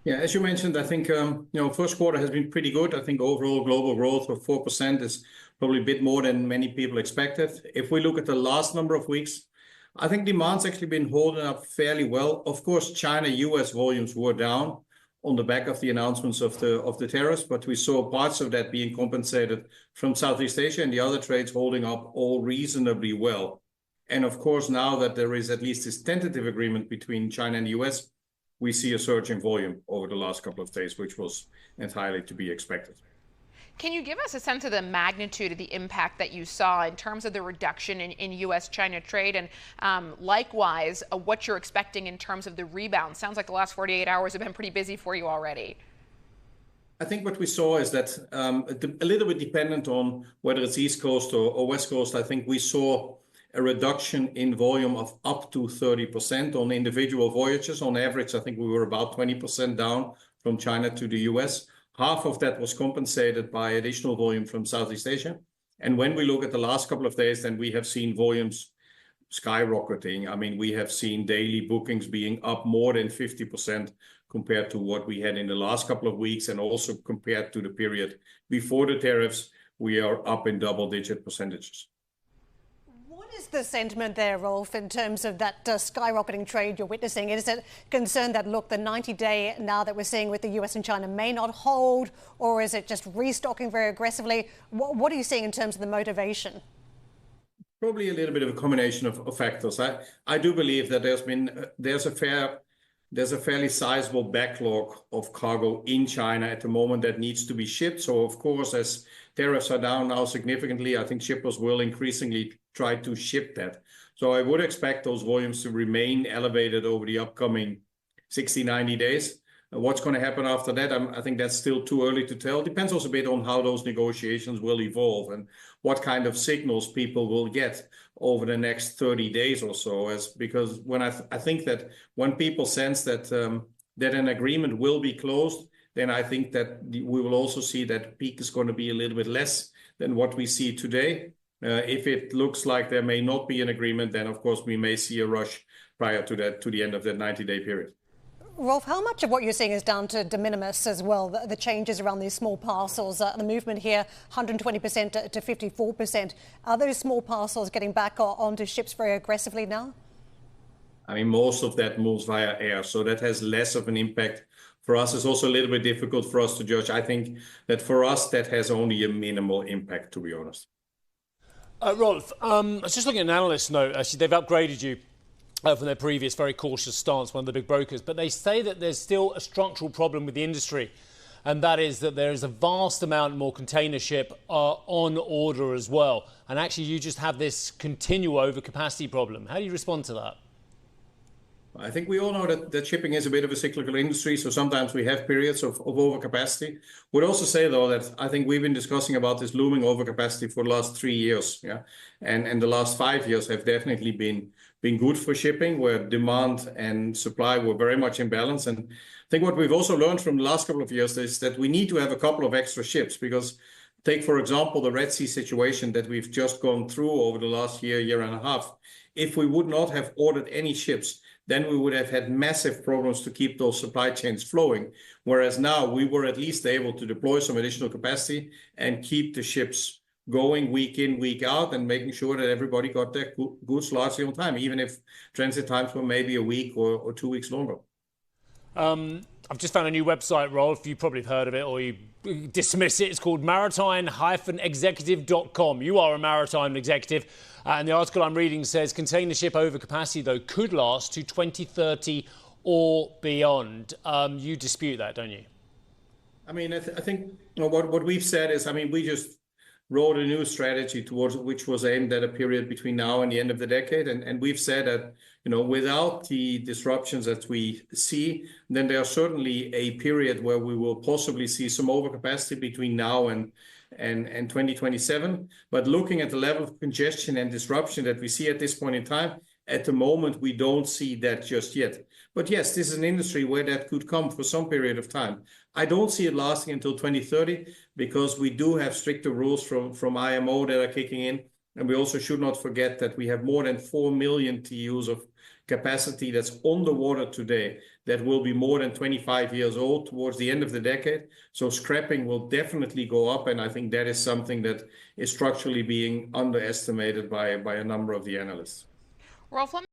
Yeah, as you mentioned, I think first quarter has been pretty good. I think overall global growth of 4% is probably a bit more than many people expected. If we look at the last number of weeks, I think demand's actually been holding up fairly well. Of course, China-US volumes were down on the back of the announcements of the tariffs, but we saw parts of that being compensated from Southeast Asia and the other trades holding up all reasonably well. And of course, now that there is at least this tentative agreement between China and the US, we see a surge in volume over the last couple of days, which was entirely to be expected. Can you give us a sense of the magnitude of the impact that you saw in terms of the reduction in U.S.-China trade, and likewise, what you're expecting in terms of the rebound? Sounds like the last 48 hours have been pretty busy for you already. I think what we saw is that a little bit dependent on whether it's East Coast or West Coast, I think we saw a reduction in volume of up to 30% on individual voyages. On average, I think we were about 20% down from China to the US. Half of that was compensated by additional volume from Southeast Asia. And when we look at the last couple of days, then we have seen volumes skyrocketing. I mean, we have seen daily bookings being up more than 50% compared to what we had in the last couple of weeks, and also compared to the period before the tariffs, we are up in double-digit percentages. What is the sentiment there, Rolf, in terms of that skyrocketing trade you're witnessing? Is it concern that, look, the 90-day now that we're seeing with the US and China may not hold, or is it just restocking very aggressively? What are you seeing in terms of the motivation? Probably a little bit of a combination of factors. I do believe that there's a fairly sizable backlog of cargo in China at the moment that needs to be shipped. So of course, as tariffs are down now significantly, I think shippers will increasingly try to ship that. So I would expect those volumes to remain elevated over the upcoming 60, 90 days. What's going to happen after that? I think that's still too early to tell. Depends also a bit on how those negotiations will evolve and what kind of signals people will get over the next 30 days or so. Because when I think that when people sense that that an agreement will be closed, then I think that we will also see that peak is going to be a little bit less than what we see today. If it looks like there may not be an agreement, then of course we may see a rush prior to that, to the end of that 90-day period. Rolf, how much of what you're seeing is down to de minimis as well, the changes around these small parcels, the movement here 120% to 54%. Are those small parcels getting back onto ships very aggressively now? I mean, most of that moves via air, so that has less of an impact. For us, it's also a little bit difficult for us to judge. I think that for us, that has only a minimal impact, to be honest. Rolf, I was just looking at an analyst note. Actually, they've upgraded you from their previous very cautious stance, one of the big brokers. But they say that there's still a structural problem with the industry, and that is that there is a vast amount more container ship on order as well. And actually, you just have this continual overcapacity problem. How do you respond to that? I think we all know that shipping is a bit of a cyclical industry, so sometimes we have periods of overcapacity. Would also say, though, that I think we've been discussing about this looming overcapacity for the last 3 years, yeah, and the last 5 years have definitely been good for shipping, where demand and supply were very much in balance. And I think what we've also learned from the last couple of years is that we need to have a couple of extra ships, because take, for example, the Red Sea situation that we've just gone through over the last year and a half. If we would not have ordered any ships, then we would have had massive problems to keep those supply chains flowing. Whereas now we were at least able to deploy some additional capacity and keep the ships going week in, week out, and making sure that everybody got their goods largely on time, even if transit times were maybe a week or 2 weeks longer. I've just found a new website, Rolf. You probably have heard of it, or you dismiss it. It's called maritime-executive.com. You are a maritime executive. And the article I'm reading says container ship overcapacity, though, could last to 2030 or beyond. You dispute that, don't you? I mean, I think what we've said is, I mean, we just wrote a new strategy towards which was aimed at a period between now and the end of the decade. And we've said that, without the disruptions that we see, then there's certainly a period where we will possibly see some overcapacity between now and 2027. But looking at the level of congestion and disruption that we see at this point in time, at the moment, we don't see that just yet. But yes, this is an industry where that could come for some period of time. I don't see it lasting until 2030, because we do have stricter rules from IMO that are kicking in. And we also should not forget that we have more than 4 million TEUs of capacity that's on the water today that will be more than 25 years old towards the end of the decade. So scrapping will definitely go up, and I think that is something that is structurally being underestimated by a number of the analysts. Rolf,